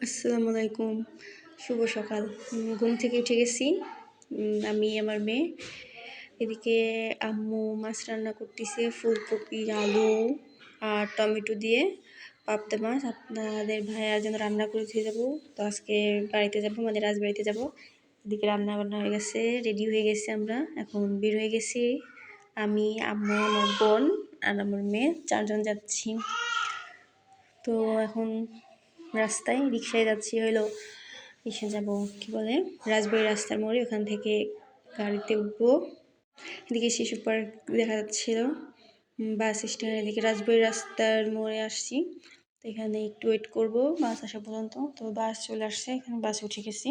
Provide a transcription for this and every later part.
আসসালামু আলাইকুম। শুভ সকাল। ঘুম থেকে উঠে গেছি। আমি আমার মেয়ে। এদিকে আম্মু মাছ রান্না করতেছে ফুলকপি, আলু আর টমেটো দিয়ে পাবদা মাছ। আপনাদের ভাইয়ার জন্য রান্না করে দিয়ে যাবো। তো আজকে বাড়িতে যাবো, আমাদের রাজবাড়িতে যাবো। এদিকে রান্না বান্না হয়ে গেছে, রেডি হয়ে গেছি আমরা। এখন বের হয়ে গেছি। আমি, আম্মু, আমার বোন আর আমার মেয়ে 4 জন যাচ্ছি। তো এখন রাস্তায় রিক্সায় যাচ্ছি, রিক্সা যাবো কি বলে রাজবাড়ি রাস্তার মোড়ে, ওখান থেকে গাড়িতে উঠবো। এদিকে শিশু পার্ক দেখা যাচ্ছিল, বাস স্ট্যান্ড। এদিকে রাজবাড়ি রাস্তার মোড়ে আসছি, তো এখানে একটু ওয়েট করবো বাস আসা পর্যন্ত। তো বাস চলে আসছে, এখানে বাসে উঠে গেছি।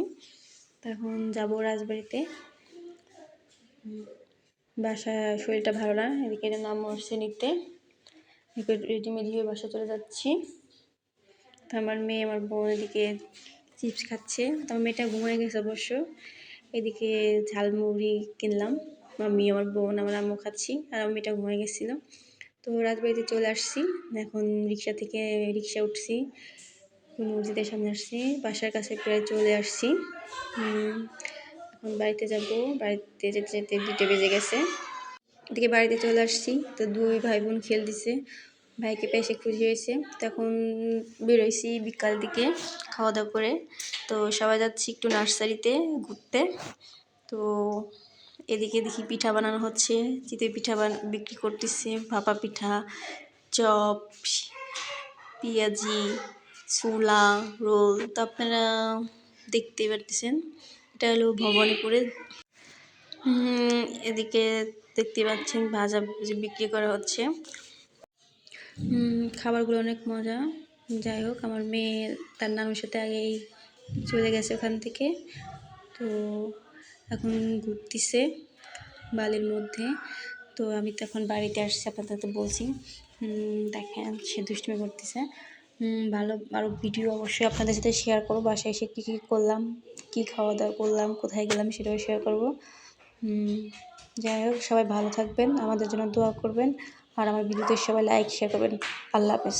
তো এখন যাবো রাজবাড়িতে। বাসায় শরীরটা ভালো না, এদিকে নাম আসছে নিতে। রেডিমেডি হয়ে বাসা চলে যাচ্ছি। তো আমার মেয়ে, আমার বোন এদিকে চিপস খাচ্ছে। তো আমার মেয়েটা ঘুমিয়ে গেছে অবশ্য। এদিকে ঝালমুড়ি কিনলাম, আমি, আমার বোন, আমার আম্মু খাচ্ছি, আর আমার মেয়েটা ঘুমিয়ে গেছিলো। তো রাজবাড়িতে চলে আসছি। এখন রিক্সা থেকে উঠছি, মসজিদের সামনে আসছি, বাসার কাছে প্রায় চলে আসছি। এখন বাড়িতে যাব। বাড়িতে যেতে যেতে 2টা বেজে গেছে। এদিকে বাড়িতে চলে আসছি। তো 2 ভাই বোন খেলতেছে, ভাইকে পেয়ে খুশি হয়েছে। তখন বেরোইছি বিকাল দিকে খাওয়া দাওয়া করে। তো সবাই যাচ্ছি একটু নার্সারিতে ঘুরতে। তো এদিকে দেখি পিঠা বানানো হচ্ছে, চিতই পিঠা বিক্রি করতেছে, ভাপা পিঠা, চপ, পেঁয়াজি, ছোলা, রোল। তো আপনারা দেখতে পারতেছেন, এটা হলো ভবানীপুরে। এদিকে দেখতে পাচ্ছেন ভাজা বিক্রি করা হচ্ছে। খাবারগুলো অনেক মজা। যাই হোক, আমার মেয়ে তার নানুর সাথে আগেই চলে গেছে ওখান থেকে। তো এখন ঘুরতেছে বালির মধ্যে। তো আমি তো এখন বাড়িতে আসছি, আপনাদের তো বলছি। দেখেন সে দুষ্টুমি করতেছে। ভালো আরও ভিডিও অবশ্যই আপনাদের সাথে শেয়ার করবো। বাসায় এসে কী করলাম, কী খাওয়া দাওয়া করলাম, কোথায় গেলাম, সেটাও শেয়ার করবো। যাই হোক, সবাই ভালো থাকবেন, আমাদের জন্য দোয়া করবেন, আর আমার ভিডিওতে সবাই লাইক শেয়ার করবেন। আল্লাহ হাফেজ।